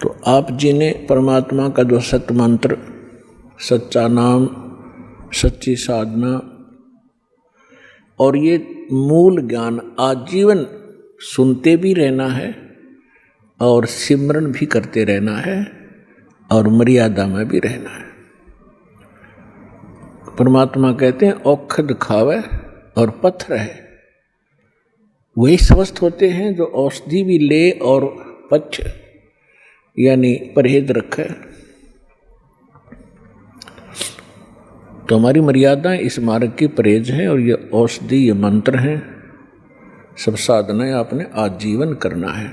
तो आप जी ने परमात्मा का जो सत्य मंत्र, सच्चा नाम, सच्ची साधना और ये मूल ज्ञान आजीवन सुनते भी रहना है और सिमरन भी करते रहना है और मर्यादा में भी रहना है। परमात्मा कहते हैं औखद खावे और पत्थर है, वही स्वस्थ होते हैं जो औषधि भी ले और पच्छ यानी परहेज रखे। तो हमारी मर्यादा इस मार्ग की परहेज है और ये औषधि, ये मंत्र हैं, सब साधनाएं आपने आजीवन करना है।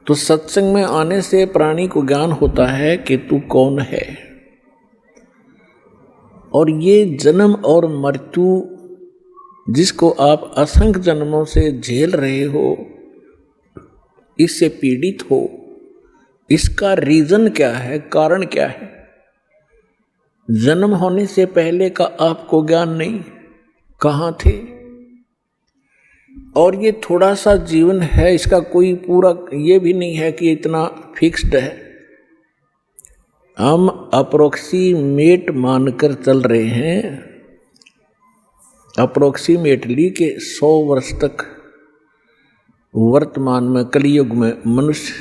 तो सत्संग में आने से प्राणी को ज्ञान होता है कि तू कौन है, और ये जन्म और मृत्यु जिसको आप असंख्य जन्मों से झेल रहे हो, इससे पीड़ित हो, इसका रीजन क्या है, कारण क्या है? जन्म होने से पहले का आपको ज्ञान नहीं, कहाँ थे? और ये थोड़ा सा जीवन है, इसका कोई पूरा ये भी नहीं है कि इतना फिक्स्ड है। हम अप्रोक्सीमेट मानकर चल रहे हैं, अप्रोक्सीमेटली के 100 वर्ष तक वर्तमान में कलयुग में मनुष्य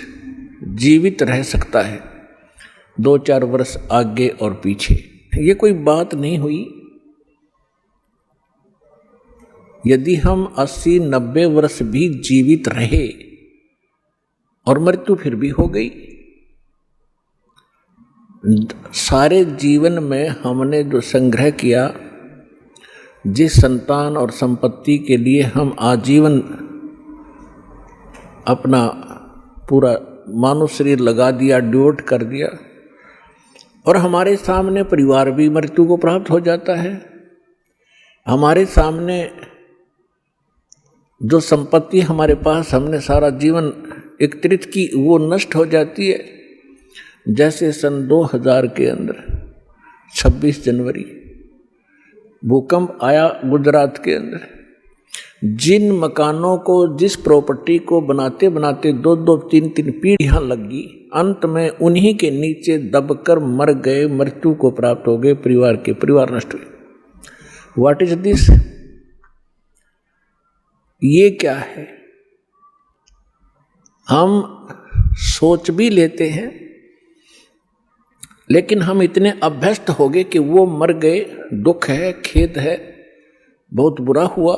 जीवित रह सकता है, 2-4 वर्ष आगे और पीछे। ये कोई बात नहीं हुई। यदि हम 80-90 वर्ष भी जीवित रहे और मृत्यु फिर भी हो गई, सारे जीवन में हमने जो संग्रह किया, जिस संतान और संपत्ति के लिए हम आजीवन अपना पूरा मानव शरीर लगा दिया, डिवोट कर दिया, और हमारे सामने परिवार भी मृत्यु को प्राप्त हो जाता है। हमारे सामने जो संपत्ति हमारे पास हमने सारा जीवन एकत्रित की, वो नष्ट हो जाती है। जैसे सन 2000 के अंदर 26 जनवरी भूकंप आया गुजरात के अंदर, जिन मकानों को, जिस प्रॉपर्टी को बनाते बनाते 2-2, 3-3 पीढ़ियां लगी, अंत में उन्हीं के नीचे दबकर मर गए, मृत्यु को प्राप्त हो गए, परिवार नष्ट हुए। What is this? ये क्या है? हम सोच भी लेते हैं, लेकिन हम इतने अभ्यस्त हो गए कि वो मर गए, दुख है, खेद है, बहुत बुरा हुआ,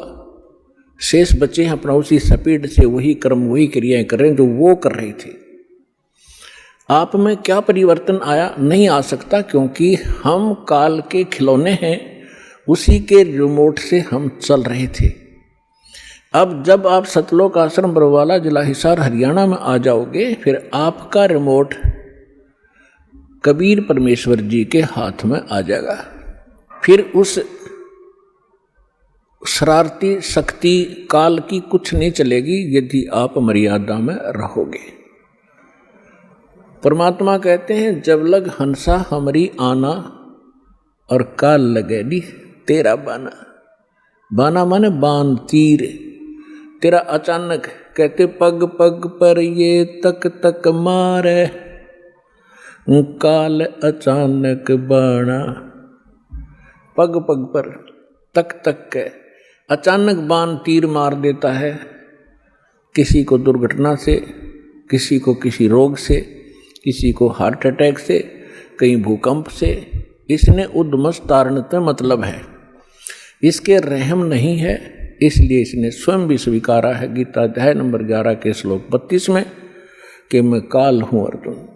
शेष बचे हैं अपना उसी स्पीड से वही कर्म, वही क्रियाएं कर रहे हैं जो वो कर रहे थे। आप में क्या परिवर्तन आया? नहीं आ सकता, क्योंकि हम काल के खिलौने हैं, उसी के रिमोट से हम चल रहे थे। अब जब आप सतलोक आश्रम बरवाला, जिला हिसार, हरियाणा में आ जाओगे, फिर आपका रिमोट कबीर परमेश्वर जी के हाथ में आ जाएगा। फिर उस शरारती शक्ति काल की कुछ नहीं चलेगी, यदि आप मर्यादा में रहोगे। परमात्मा कहते हैं, जब लग हंसा हमरी आना और काल लगेली तेरा बाना। बाना माने बाण, तीर। तेरा अचानक, कहते पग पग पर ये तक तक मारे, काल अचानक बाणा। पग पग पर, तक तक के अचानक बाण तीर मार देता है, किसी को दुर्घटना से, किसी को किसी रोग से, किसी को हार्ट अटैक से, कहीं भूकंप से। इसने उद्मस तारणत में मतलब है, इसके रहम नहीं है, इसलिए इसने स्वयं भी स्वीकारा है गीता अध्याय नंबर 11 के श्लोक 32 में कि मैं काल हूँ अर्जुन।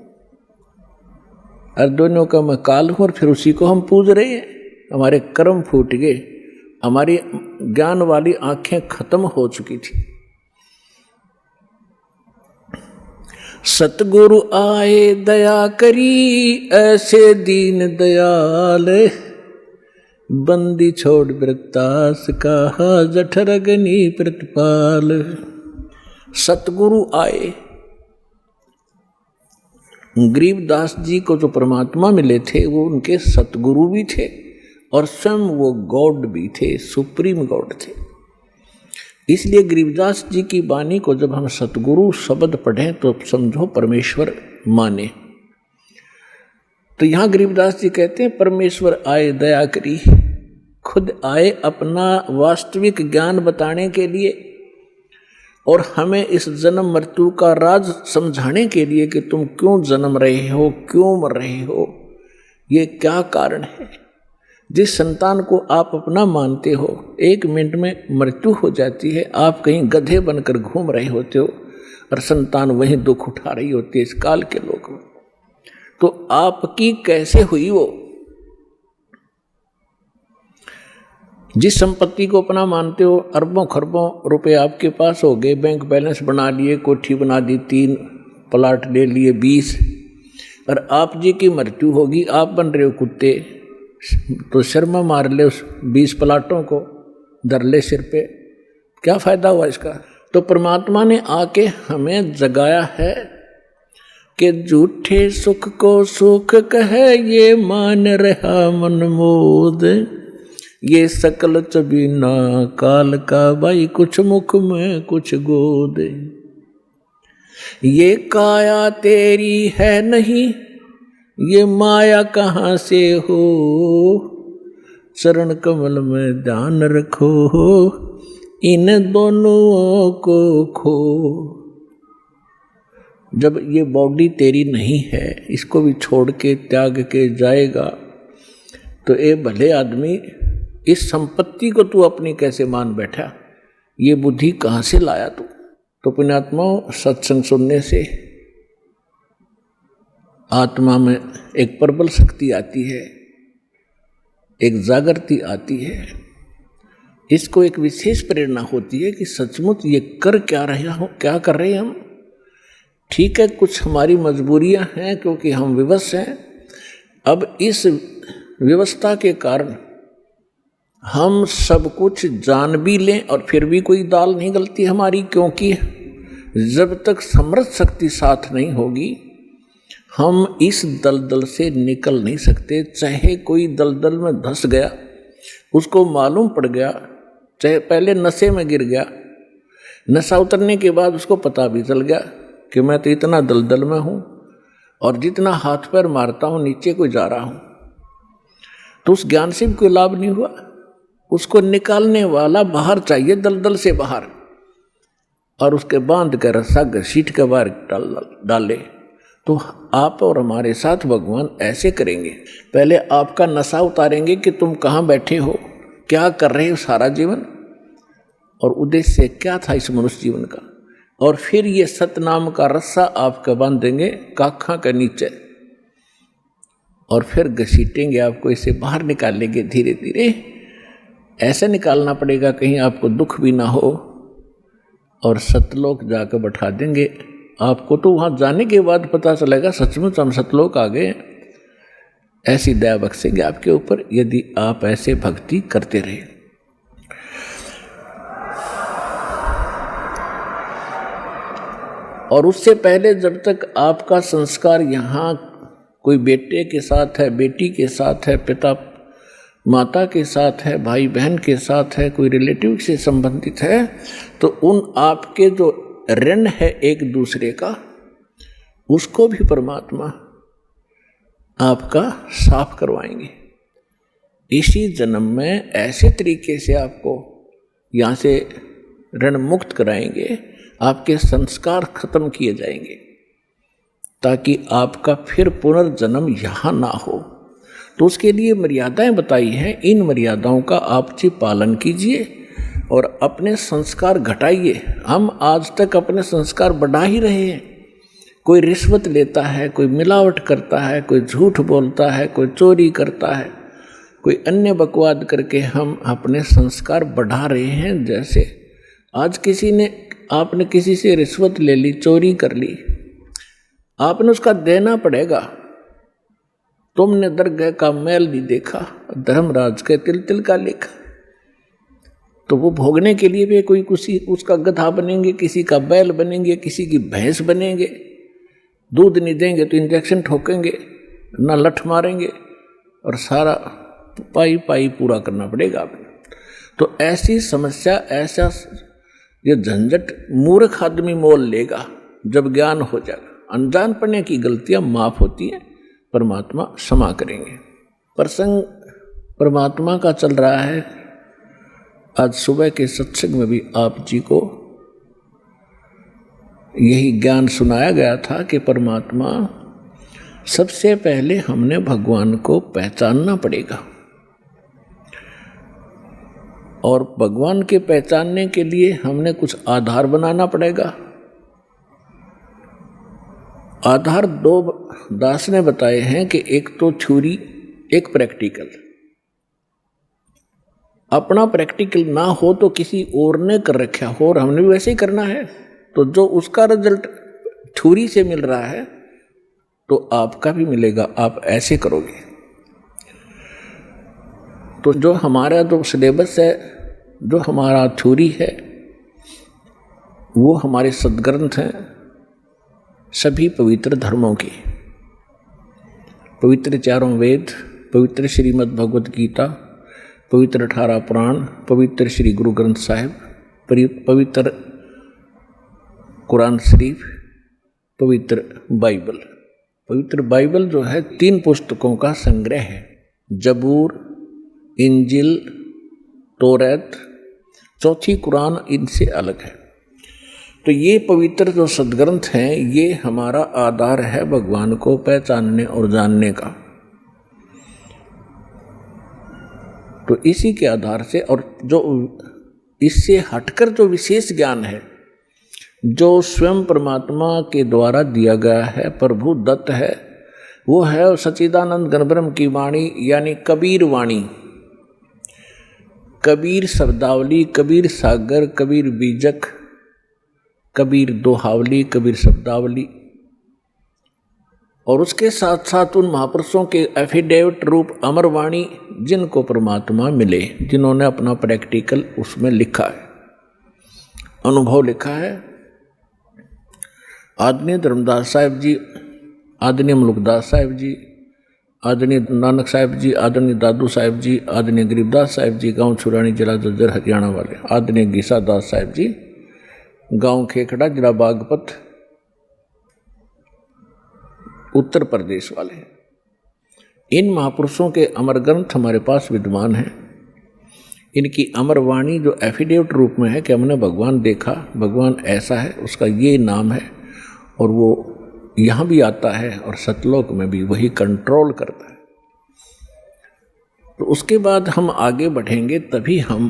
अर्जुनों का मैं काल हूँ, और फिर उसी को हम पूज रहे हैं। हमारे कर्म फूट गए, हमारी ज्ञान वाली आंखें खत्म हो चुकी थी। सतगुरु आए दया करी, ऐसे दीन दयाल, बंदी छोड़ वृत्तास कहा, जठर अग्नि प्रतिपाल। सतगुरु आए। गरीबदास जी को जो परमात्मा मिले थे, वो उनके सतगुरु भी थे और स्वयं वो गॉड भी थे, सुप्रीम गॉड थे। इसलिए गरीबदास जी की वाणी को जब हम सतगुरु शब्द पढ़ें तो समझो परमेश्वर माने। तो यहाँ गरीबदास जी कहते हैं परमेश्वर आए दया करी, खुद आए अपना वास्तविक ज्ञान बताने के लिए और हमें इस जन्म मृत्यु का राज समझाने के लिए कि तुम क्यों जन्म रहे हो, क्यों मर रहे हो, ये क्या कारण है। जिस संतान को आप अपना मानते हो 1 मिनट में मृत्यु हो जाती है, आप कहीं गधे बनकर घूम रहे होते हो और संतान वहीं दुख उठा रही होती है इस काल के लोग में। तो आपकी कैसे हुई वो? जिस संपत्ति को अपना मानते हो, अरबों खरबों रुपए आपके पास हो गए, बैंक बैलेंस बना लिए, कोठी बना दी, 3 प्लाट ले लिए 20, और आप जी की मृत्यु होगी, आप बन रहे हो कुत्ते, तो शर्मा मार ले उस 20 प्लाटों को, धर ले सिर पे, क्या फायदा हुआ इसका। तो परमात्मा ने आके हमें जगाया है कि झूठे सुख को सुख कहे ये मान रहा मन मोद, ये सकल चबीना काल का भाई, कुछ मुख में कुछ गोद, ये काया तेरी है नहीं, ये माया कहाँ से हो, चरण कमल में ध्यान रखो, इन दोनों को खो। जब ये बॉडी तेरी नहीं है, इसको भी छोड़ के त्याग के जाएगा, तो ये भले आदमी इस संपत्ति को तू अपनी कैसे मान बैठा, ये बुद्धि कहाँ से लाया तू। तो पुण्यात्माओं, सत्संग सुनने से आत्मा में एक प्रबल शक्ति आती है, एक जागृति आती है, इसको एक विशेष प्रेरणा होती है कि सचमुच ये कर क्या रहे हो, क्या कर रहे हैं हम। ठीक है, कुछ हमारी मजबूरियां हैं क्योंकि हम विवश हैं। अब इस व्यवस्था के कारण हम सब कुछ जान भी लें और फिर भी कोई दाल नहीं गलती हमारी, क्योंकि जब तक समर्थ शक्ति साथ नहीं होगी हम इस दलदल से निकल नहीं सकते। चाहे कोई दलदल में धंस गया, उसको मालूम पड़ गया, चाहे पहले नशे में गिर गया, नशा उतरने के बाद उसको पता भी चल गया कि मैं तो इतना दलदल में हूँ और जितना हाथ पैर मारता हूँ नीचे को जा रहा हूँ, तो उस ज्ञान से भी कोई लाभ नहीं हुआ। उसको निकालने वाला बाहर चाहिए, दलदल से बाहर, और उसके बांध कर रस्सा घसीट के बाहर डाले। तो आप और हमारे साथ भगवान ऐसे करेंगे, पहले आपका नशा उतारेंगे कि तुम कहाँ बैठे हो, क्या कर रहे हो सारा जीवन, और उद्देश्य क्या था इस मनुष्य जीवन का, और फिर ये सतनाम का रस्सा आपका बांध देंगे काखा के नीचे, और फिर घसीटेंगे आपको, इसे बाहर निकालेंगे धीरे धीरे। ऐसे निकालना पड़ेगा कहीं आपको दुख भी ना हो, और सतलोक जाकर बैठा देंगे आपको। तो वहाँ जाने के बाद पता चलेगा सचमुच हम सतलोक आ गए। ऐसी दया बख्शेंगे आपके ऊपर यदि आप ऐसे भक्ति करते रहे। और उससे पहले जब तक आपका संस्कार यहाँ कोई बेटे के साथ है, बेटी के साथ है, पिता माता के साथ है, भाई बहन के साथ है, कोई रिलेटिव से संबंधित है, तो उन आपके जो ऋण है एक दूसरे का, उसको भी परमात्मा आपका साफ करवाएंगे। इसी जन्म में ऐसे तरीके से आपको यहाँ से ऋण मुक्त कराएंगे, आपके संस्कार खत्म किए जाएंगे, ताकि आपका फिर पुनर्जन्म यहाँ ना हो। तो उसके लिए मर्यादाएं बताई हैं, इन मर्यादाओं का आप जी पालन कीजिए और अपने संस्कार घटाइए। हम आज तक अपने संस्कार बढ़ा ही रहे हैं। कोई रिश्वत लेता है, कोई मिलावट करता है, कोई झूठ बोलता है, कोई चोरी करता है, कोई अन्य बकवाद करके हम अपने संस्कार बढ़ा रहे हैं। जैसे आज आपने किसी से रिश्वत ले ली, चोरी कर ली, आपने उसका देना पड़ेगा। तुमने दरगाह का मैल भी देखा, धर्मराज के तिल तिल का लेखा। तो वो भोगने के लिए भी कोई उसका गधा बनेंगे, किसी का बैल बनेंगे, किसी की भैंस बनेंगे। दूध नहीं देंगे तो इंजेक्शन ठोकेंगे, ना लठ मारेंगे, और सारा पाई पाई पूरा करना पड़ेगा आपने। तो ऐसी समस्या, ऐसा ये झंझट मूर्ख आदमी मोल लेगा जब ज्ञान हो जाएगा। अनजान पढ़ने की गलतियां माफ होती हैं, परमात्मा क्षमा करेंगे। प्रसंग परमात्मा का चल रहा है। आज सुबह के सत्संग में भी आप जी को यही ज्ञान सुनाया गया था कि परमात्मा सबसे पहले हमने भगवान को पहचानना पड़ेगा, और भगवान के पहचानने के लिए हमने कुछ आधार बनाना पड़ेगा। आधार दो दास ने बताए हैं कि एक तो थ्योरी, एक प्रैक्टिकल। अपना प्रैक्टिकल ना हो तो किसी और ने कर रखा हो और हमने भी वैसे ही करना है, तो जो उसका रिजल्ट थ्योरी से मिल रहा है तो आपका भी मिलेगा, आप ऐसे करोगे। तो जो हमारा जो सिलेबस है, जो हमारा थ्योरी है, वो हमारे सद्ग्रंथ हैं सभी पवित्र धर्मों की, पवित्र चारों वेद, पवित्र श्रीमद् भगवत गीता, पवित्र 18 पुराण, पवित्र श्री गुरु ग्रंथ साहिब, पवित्र कुरान शरीफ, पवित्र बाइबल। पवित्र बाइबल जो है 3 पुस्तकों का संग्रह है, जबूर, इंजिल, तौरात, चौथी कुरान इनसे अलग है। तो ये पवित्र जो सद्ग्रंथ हैं, ये हमारा आधार है भगवान को पहचानने और जानने का। तो इसी के आधार से, और जो इससे हटकर जो विशेष ज्ञान है, जो स्वयं परमात्मा के द्वारा दिया गया है, प्रभु दत्त है, वो है सच्चिदानंद गणब्रह्म की वाणी, यानी कबीर वाणी। कबीर शब्दावली, कबीर सागर, कबीर बीजक, कबीर दोहावली, कबीर शब्दावली, और उसके साथ साथ उन महापुरुषों के एफिडेविट रूप अमरवाणी, जिनको परमात्मा मिले, जिन्होंने अपना प्रैक्टिकल उसमें लिखा है, अनुभव लिखा है। आदरणीय धर्मदास साहिब जी, आदरणीय मुलुकदास साहिब जी, आदरणीय नानक साहिब जी, आदरणीय दादू साहिब जी, आदरणीय गरीबदास साहिब जी, गांव छुरानी, जिला जज्जर, हरियाणा वाले, आदरणीय गीसा दास साहिब जी, गांव खेखड़ा, जिला बागपत, उत्तर प्रदेश वाले। इन महापुरुषों के अमर ग्रंथ हमारे पास विद्यमान हैं। इनकी अमर वाणी जो एफिडेविट रूप में है कि हमने भगवान देखा, भगवान ऐसा है, उसका ये नाम है, और वो यहाँ भी आता है और सतलोक में भी वही कंट्रोल करता है। तो उसके बाद हम आगे बढ़ेंगे, तभी हम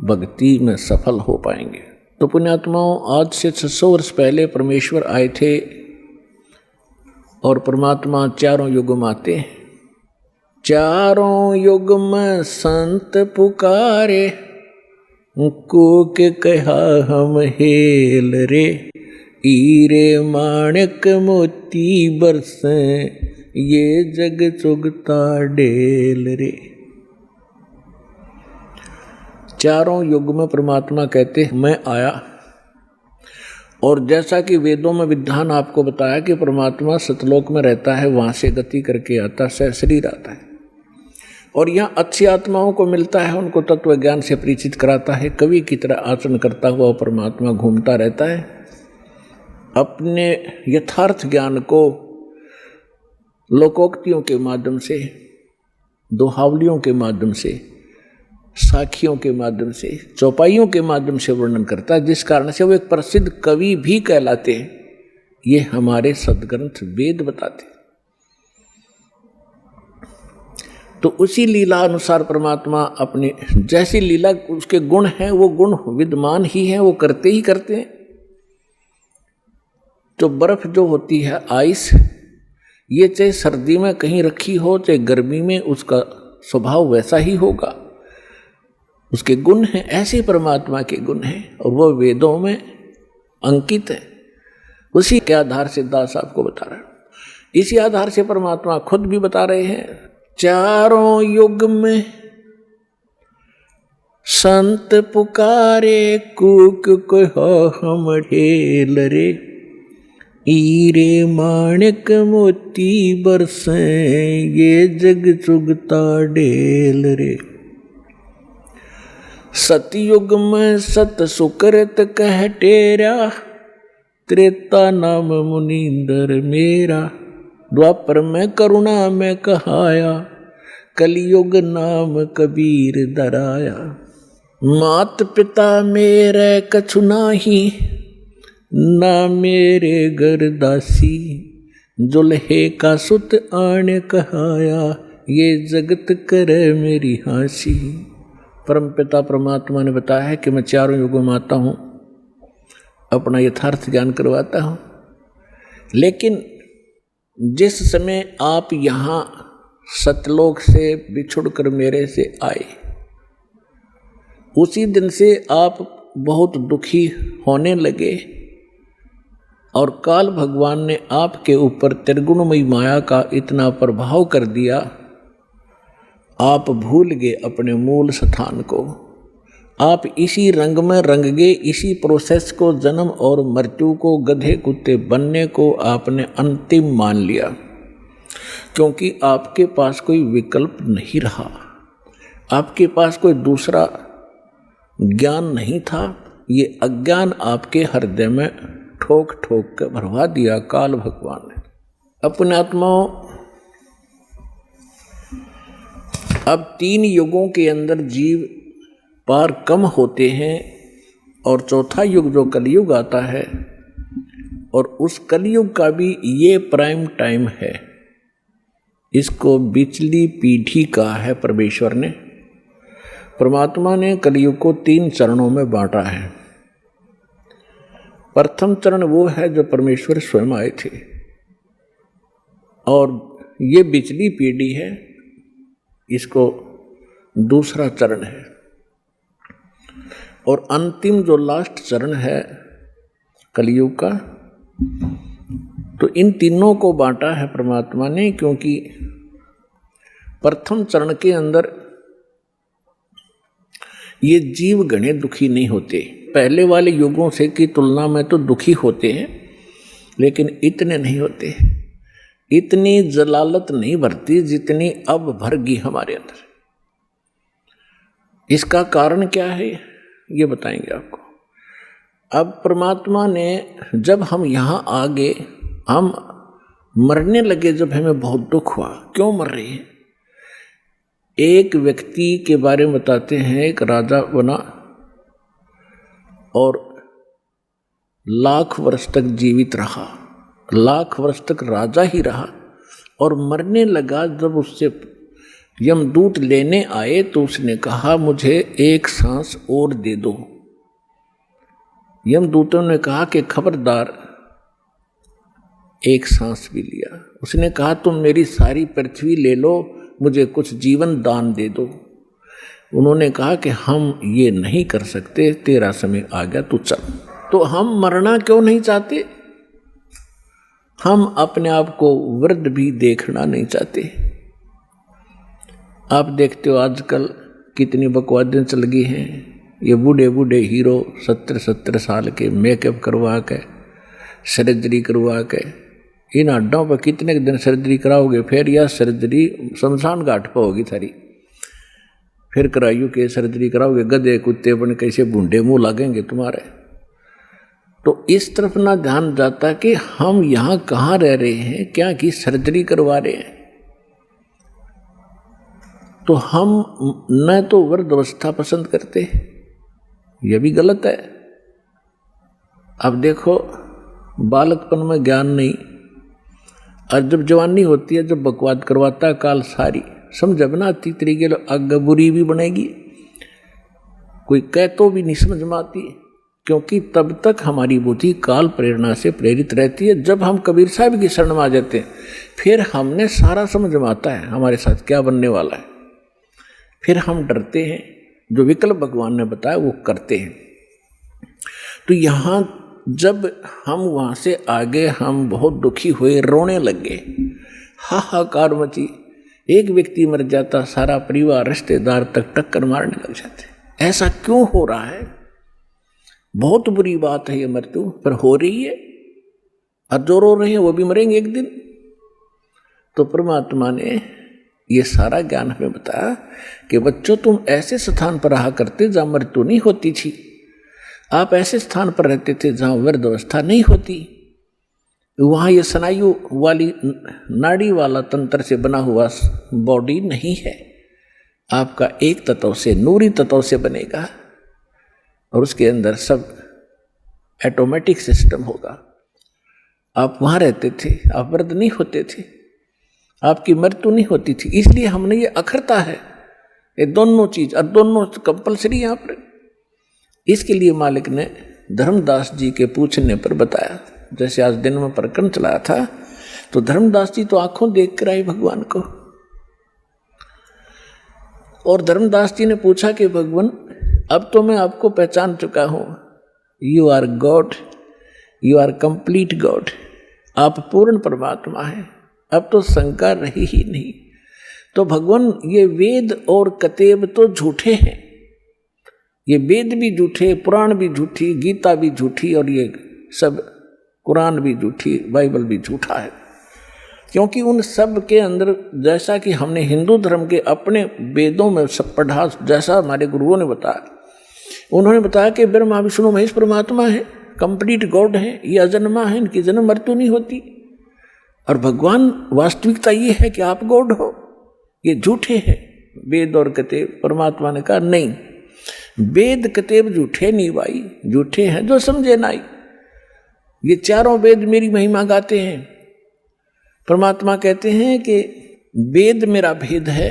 भक्ति में सफल हो पाएंगे। तो पुण्यात्माओं, आज से 600 वर्ष पहले परमेश्वर आए थे, और परमात्मा चारों युग में आते हैं। चारों युग में संत पुकारे, कूक कहा हम हेल रे, हीरे माणक मोती बरसे, ये जग चुगता डेल रे। चारों युग में परमात्मा कहते मैं आया, और जैसा कि वेदों में विधान आपको बताया कि परमात्मा सतलोक में रहता है, वहाँ से गति करके आता है, शरीर आता है, और यहाँ अच्छी आत्माओं को मिलता है, उनको तत्व ज्ञान से परिचित कराता है। कवि की तरह आचरण करता हुआ परमात्मा घूमता रहता है, अपने यथार्थ ज्ञान को लोकोक्तियों के माध्यम से, दोहावलियों के माध्यम से, साखियों के माध्यम से, चौपाइयों के माध्यम से वर्णन करता है, जिस कारण से वो एक प्रसिद्ध कवि भी कहलाते हैं। ये हमारे सद्ग्रंथ वेद बताते हैं। तो उसी लीला अनुसार परमात्मा अपने जैसी लीला, उसके गुण हैं, वो गुण विद्यमान ही हैं, वो करते ही करते हैं। तो बर्फ जो होती है, आइस, ये चाहे सर्दी में कहीं रखी हो, चाहे गर्मी में, उसका स्वभाव वैसा ही होगा। उसके गुण हैं, ऐसे परमात्मा के गुण हैं, और वो वेदों में अंकित है। उसी के आधार से दास आपको बता रहा है। इसी आधार से परमात्मा खुद भी बता रहे हैं, चारों युग में संत पुकारे, कूक कहा हम ढेल रे, हीरे माणक मोती बरसे, ये जग चुगता डेल रे। सतयुग में सत सुकृत कह टेरा, त्रेता नाम मुनींदर मेरा, द्वापर में करुणा में कहाया, कलयुग नाम कबीर दराया। मात पिता मेरे कछु नाही, ना मेरे घर दासी, जुल्हे का सुत आने कहाया, ये जगत करे मेरी हासी। परम पिता परमात्मा ने बताया है कि मैं चारों युगों में आता हूँ, अपना यथार्थ ज्ञान करवाता हूँ। लेकिन जिस समय आप यहाँ सतलोक से बिछुड़कर मेरे से आए, उसी दिन से आप बहुत दुखी होने लगे और काल भगवान ने आपके ऊपर त्रिगुणमयी माया का इतना प्रभाव कर दिया, आप भूल गए अपने मूल स्थान को। आप इसी रंग में रंग गए, इसी प्रोसेस को, जन्म और मृत्यु को, गधे कुत्ते बनने को आपने अंतिम मान लिया, क्योंकि आपके पास कोई विकल्प नहीं रहा, आपके पास कोई दूसरा ज्ञान नहीं था। ये अज्ञान आपके हृदय में ठोक ठोक कर भरवा दिया काल भगवान ने। अपने आत्माओं, अब 3 युगों के अंदर जीव पार कम होते हैं और चौथा युग जो कलयुग आता है, और उस कलयुग का भी ये प्राइम टाइम है। इसको बिचली पीढ़ी कहा है परमेश्वर ने। परमात्मा ने कलयुग को 3 चरणों में बांटा है। प्रथम चरण वो है जो परमेश्वर स्वयं आए थे, और ये बिचली पीढ़ी है, इसको दूसरा चरण है। और अंतिम जो लास्ट चरण है कलयुग का, तो इन तीनों को बांटा है परमात्मा ने, क्योंकि प्रथम चरण के अंदर ये जीव घने दुखी नहीं होते। पहले वाले युगों से की तुलना में तो दुखी होते हैं, लेकिन इतने नहीं होते, इतनी जलालत नहीं भरती जितनी अब भरगी हमारे अंदर। इसका कारण क्या है ये बताएंगे आपको। अब परमात्मा ने, जब हम यहाँ आ गए, हम मरने लगे, जब हमें बहुत दुख हुआ, क्यों मर रहे हैं। एक व्यक्ति के बारे में बताते हैं, एक राजा बना और लाख वर्ष तक जीवित रहा, लाख वर्ष तक राजा ही रहा, और मरने लगा। जब उससे यमदूत लेने आए तो उसने कहा मुझे एक सांस और दे दो। यमदूतों ने कहा कि खबरदार, एक सांस भी लिया। उसने कहा तुम मेरी सारी पृथ्वी ले लो, मुझे कुछ जीवन दान दे दो। उन्होंने कहा कि हम ये नहीं कर सकते, तेरा समय आ गया, तू चल। तो हम मरना क्यों नहीं चाहते? हम अपने आप को वृद्ध भी देखना नहीं चाहते। आप देखते हो आजकल कितनी बकवादें चल गई हैं। ये बूढ़े बूढ़े हीरो 70-70 साल के मेकअप करवा के, सर्जरी करवा के, इन हड्डों पर कितने दिन सर्जरी कराओगे? फिर यह सर्जरी शमशान घाट पर होगी थारी, फिर कराइयो के सर्जरी कराओगे, गधे कुत्ते बन कैसे बूढ़े मुंह लगेंगे तुम्हारे। तो इस तरफ ना ध्यान जाता कि हम यहाँ कहाँ रह रहे हैं, क्या की सर्जरी करवा रहे हैं। तो हम न तो वृद्धावस्था पसंद करते, यह भी गलत है। अब देखो, बालकपन में ज्ञान नहीं, और जब जवानी होती है, जब बकवाद करवाता है काल सारी, समझ बना आती तरीके आगे बुरी भी बनेगी, कोई कह तो भी नहीं समझ में आती, क्योंकि तब तक हमारी बुद्धि काल प्रेरणा से प्रेरित रहती है। जब हम कबीर साहब की शरण में आ जाते हैं, फिर हमने सारा समझ में आता है हमारे साथ क्या बनने वाला है। फिर हम डरते हैं, जो विकल्प भगवान ने बताया वो करते हैं। तो यहाँ जब हम वहाँ से आगे, हम बहुत दुखी हुए, रोने लगे, हाहाकार मची। एक व्यक्ति मर जाता, सारा परिवार रिश्तेदार तक टक्कर मारने लग जाते। ऐसा क्यों हो रहा है? बहुत बुरी बात है ये मृत्यु, पर हो रही है, और जो रो रहे हैं वो भी मरेंगे एक दिन। तो परमात्मा ने ये सारा ज्ञान हमें बताया कि बच्चों, तुम ऐसे स्थान पर रहा करते जहाँ मृत्यु नहीं होती थी, आप ऐसे स्थान पर रहते थे जहाँ वृद्धावस्था नहीं होती। वहाँ ये स्नायु वाली नाड़ी वाला तंत्र से बना हुआ बॉडी नहीं है। आपका एक तत्व से, नूरी तत्व से बनेगा और उसके अंदर सब ऑटोमेटिक सिस्टम होगा। आप वहाँ रहते थे, आप वृद्ध नहीं होते थे, आपकी मृत्यु नहीं होती थी। इसलिए हमने ये अखरता है, ये दोनों चीज और दोनों कंपलसरी यहाँ पर। इसके लिए मालिक ने धर्मदास जी के पूछने पर बताया। जैसे आज दिन में प्रकरण चलाया था तो धर्मदास जी तो आंखों देख कर आए भगवान को, और धर्मदास जी ने पूछा कि भगवान अब तो मैं आपको पहचान चुका हूं, you are God, you are complete God, आप पूर्ण परमात्मा हैं, अब तो शंका रही ही नहीं। तो भगवान ये वेद और कतेब तो झूठे हैं, ये वेद भी झूठे, पुराण भी झूठी, गीता भी झूठी, और ये सब कुरान भी झूठी, बाइबल भी झूठा है। क्योंकि उन सब के अंदर, जैसा कि हमने हिंदू धर्म के अपने वेदों में सब पढ़ा, जैसा हमारे गुरुओं ने बताया, उन्होंने बताया कि ब्रह्मा विष्णु महेश परमात्मा है, कंप्लीट गॉड है, ये अजन्मा है, इनकी जन्म मृत्यु नहीं होती। और भगवान वास्तविकता ये है कि आप गॉड हो, ये झूठे हैं वेद और कतेब। परमात्मा ने कहा नहीं, वेद कतेब झूठे नहीं भाई, झूठे हैं जो समझे नाई। ये चारों वेद मेरी महिमा गाते हैं। परमात्मा कहते हैं कि वेद मेरा भेद है,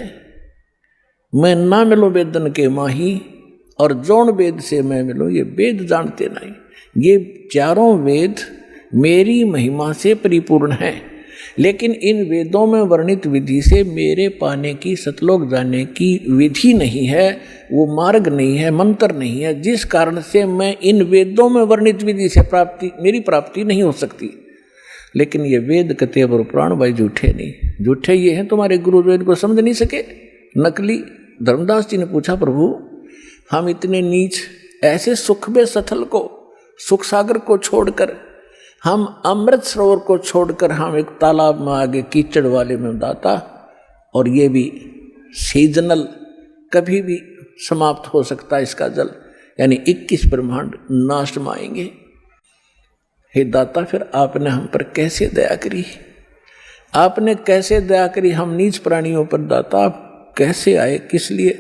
मैं ना मिलो वेदन के माही, और जौन वेद से मैं मिलो ये वेद जानते नहीं। ये चारों वेद मेरी महिमा से परिपूर्ण हैं, लेकिन इन वेदों में वर्णित विधि से मेरे पाने की, सतलोक जाने की विधि नहीं है, वो मार्ग नहीं है, मंत्र नहीं है, जिस कारण से मैं इन वेदों में वर्णित विधि से मेरी प्राप्ति नहीं हो सकती। लेकिन ये वेद कतेब और पुराण भाई झूठे नहीं, झूठे ये हैं तुम्हारे गुरु जो इनको समझ नहीं सके, नकली। धर्मदास जी ने पूछा प्रभु हम इतने नीच, ऐसे सुख में सथल को, सुख सागर को छोड़कर, हम अमृत सरोवर को छोड़कर हम एक तालाब में आगे कीचड़ वाले में दाता, और ये भी सीजनल, कभी भी समाप्त हो सकता है इसका जल, यानी 21 ब्रह्मांड नाश में आएंगे। हे दाता फिर आपने हम पर कैसे दया करी, आपने कैसे दया करी हम नीच प्राणियों पर दाता, आप कैसे आए, किस लिए,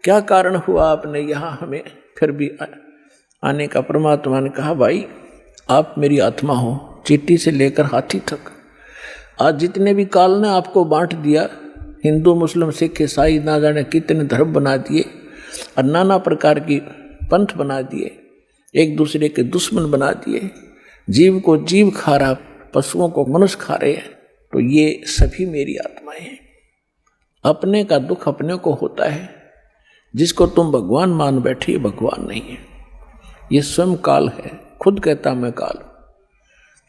क्या कारण हुआ आपने यहाँ हमें फिर भी आने का। परमात्मा ने कहा भाई आप मेरी आत्मा हो, चींटी से लेकर हाथी तक। आज जितने भी काल ने आपको बांट दिया, हिंदू मुस्लिम सिख ईसाई ना जाने कितने धर्म बना दिए और नाना प्रकार की पंथ बना दिए, एक दूसरे के दुश्मन बना दिए, जीव को जीव खा रहा, पशुओं को मनुष्य खा रहे हैं, तो ये सभी मेरी आत्माएं हैं। अपने का दुख अपने को होता है, जिसको तुम भगवान मान बैठे ये भगवान नहीं है, ये स्वयं काल है, खुद कहता मैं काल।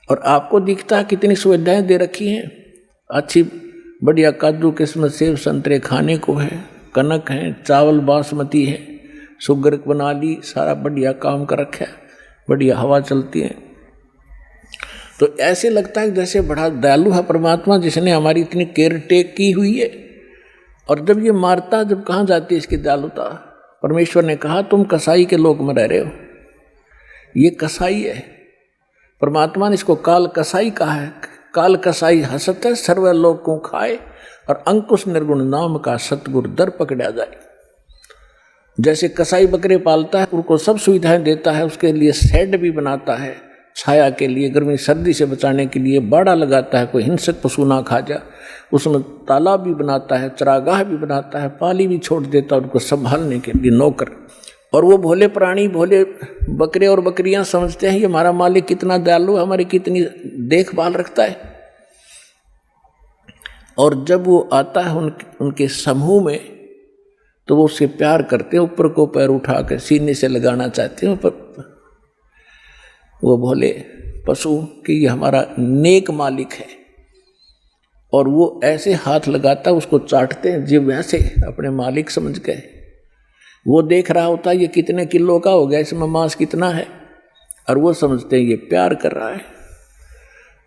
और आपको दिखता है कितनी सुविधाएं दे रखी हैं, अच्छी बढ़िया काजू किस्मत सेब संतरे खाने को है, कनक है, चावल बासमती है, शुगर बना ली, सारा बढ़िया काम कर रखा है, बढ़िया हवा चलती है। तो ऐसे लगता है जैसे बड़ा दयालु है परमात्मा, जिसने हमारी इतनी केयर टेक की हुई है। और जब ये मारता, जब कहाँ जाती है इसकी दयालुता। परमेश्वर ने कहा तुम कसाई के लोक में रह रहे हो, ये कसाई है। परमात्मा ने इसको काल कसाई कहा है। काल कसाई हसत है सर्वलोक को खाए, और अंकुश निर्गुण नाम का सतगुरु दर पकड़ा जाए। जैसे कसाई बकरे पालता है, उनको सब सुविधाएं देता है, उसके लिए शेड भी बनाता है, छाया के लिए, गर्मी सर्दी से बचाने के लिए बाड़ा लगाता है, कोई हिंसक पशु ना खा जाए, उसमें तालाब भी बनाता है, चरागाह भी बनाता है, पाली भी छोड़ देता है उनको संभालने के लिए नौकर। और वो भोले प्राणी, भोले बकरे और बकरियां समझते हैं ये हमारा मालिक कितना दयालु है, हमारी कितनी देखभाल रखता है। और जब वो आता है उनके समूह में, तो वो उससे प्यार करते हैं, ऊपर को पैर उठा कर सीने से लगाना चाहते हैं, पर वो भोले पशु कि ये हमारा नेक मालिक है। और वो ऐसे हाथ लगाता है, उसको चाटते हैं जीव वैसे अपने मालिक समझ गए। वो देख रहा होता है ये कितने किलो का हो गया, इसमें मांस कितना है, और वो समझते हैं ये प्यार कर रहा है।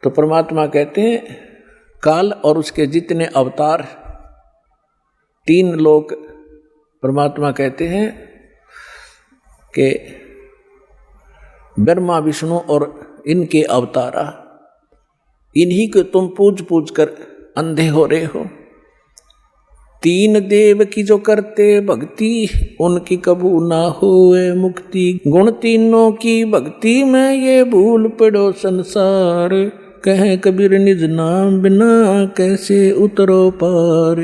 तो परमात्मा कहते हैं काल और उसके जितने अवतार, 3 लोक, परमात्मा कहते हैं कि ब्रह्मा विष्णु और इनके अवतारा, इन्हीं को तुम पूज पूज कर अंधे हो रहे हो। तीन देव की जो करते भक्ति, उनकी कबू ना होए मुक्ति। गुण तीनों की भक्ति में ये भूल पड़ो संसार। कहे कबीर निज नाम बिना कैसे उतरो पार।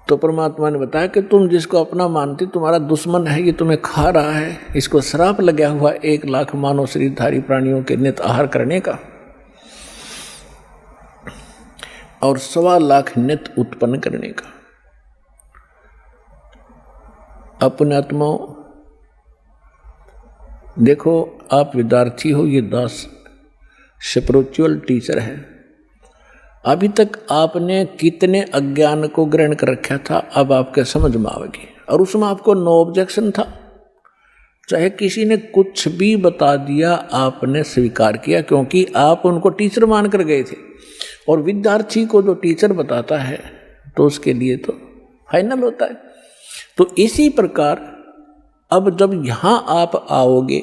तो परमात्मा ने बताया कि तुम जिसको अपना मानते, तुम्हारा दुश्मन है, ये तुम्हें खा रहा है, इसको श्राप लगा हुआ 1 लाख मानव शरीरधारी प्राणियों के नित आहार करने का और 1.25 लाख नित उत्पन्न करने का। अपने आत्माओं देखो, आप विद्यार्थी हो, ये दास स्पिरिचुअल टीचर है। अभी तक आपने कितने अज्ञान को ग्रहण कर रखा था, अब आपके समझ में आवेगी। और उसमें आपको नो ऑब्जेक्शन था, चाहे किसी ने कुछ भी बता दिया आपने स्वीकार किया, क्योंकि आप उनको टीचर मान कर गए थे। और विद्यार्थी को जो टीचर बताता है तो उसके लिए तो फाइनल होता है। तो इसी प्रकार अब जब यहाँ आप आओगे,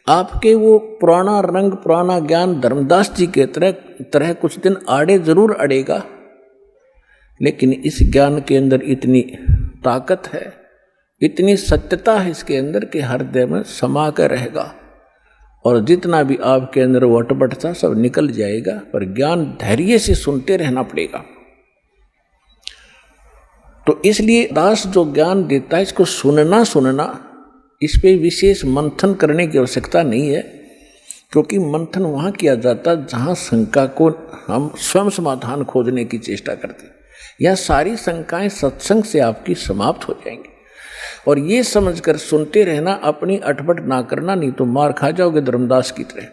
आपके वो पुराना रंग पुराना ज्ञान धर्मदास जी के तरह कुछ दिन आड़े जरूर अड़ेगा, लेकिन इस ज्ञान के अंदर इतनी ताकत है, इतनी सत्यता है इसके अंदर कि हृदय में समा कर रहेगा। और जितना भी आपके अंदर वो अटपट था सब निकल जाएगा, पर ज्ञान धैर्य से सुनते रहना पड़ेगा। तो इसलिए दास जो ज्ञान देता है, इसको सुनना इस पे विशेष मंथन करने की आवश्यकता नहीं है, क्योंकि मंथन वहाँ किया जाता है जहाँ शंका को हम स्वयं समाधान खोजने की चेष्टा करते हैं। यह सारी शंकाएं सत्संग से आपकी समाप्त हो जाएंगी। और ये समझकर सुनते रहना, अपनी अटपट ना करना, नहीं तो मार खा जाओगे धर्मदास की तरह।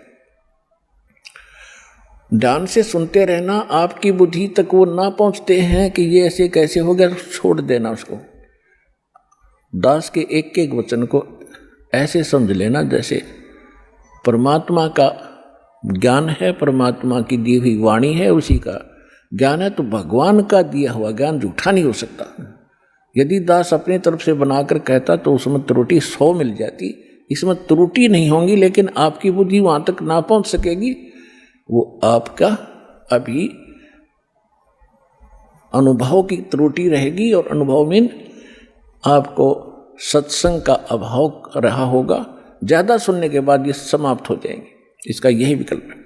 ध्यान से सुनते रहना, आपकी बुद्धि तक वो ना पहुँचते हैं कि ये ऐसे कैसे हो गया, छोड़ देना उसको। दास के एक एक वचन को ऐसे समझ लेना जैसे परमात्मा का ज्ञान है, परमात्मा की दी हुई वाणी है, उसी का ज्ञान है। तो भगवान का दिया हुआ ज्ञान झूठा नहीं हो सकता। यदि दास अपनी तरफ से बनाकर कहता तो उसमें त्रुटि 100 मिल जाती, इसमें त्रुटि नहीं होंगी, लेकिन आपकी बुद्धि वहाँ तक ना पहुँच सकेगी। वो आपका अभी अनुभव की त्रुटि रहेगी, और अनुभव में आपको सत्संग का अभाव रहा होगा। ज़्यादा सुनने के बाद ये समाप्त हो जाएंगे, इसका यही विकल्प है।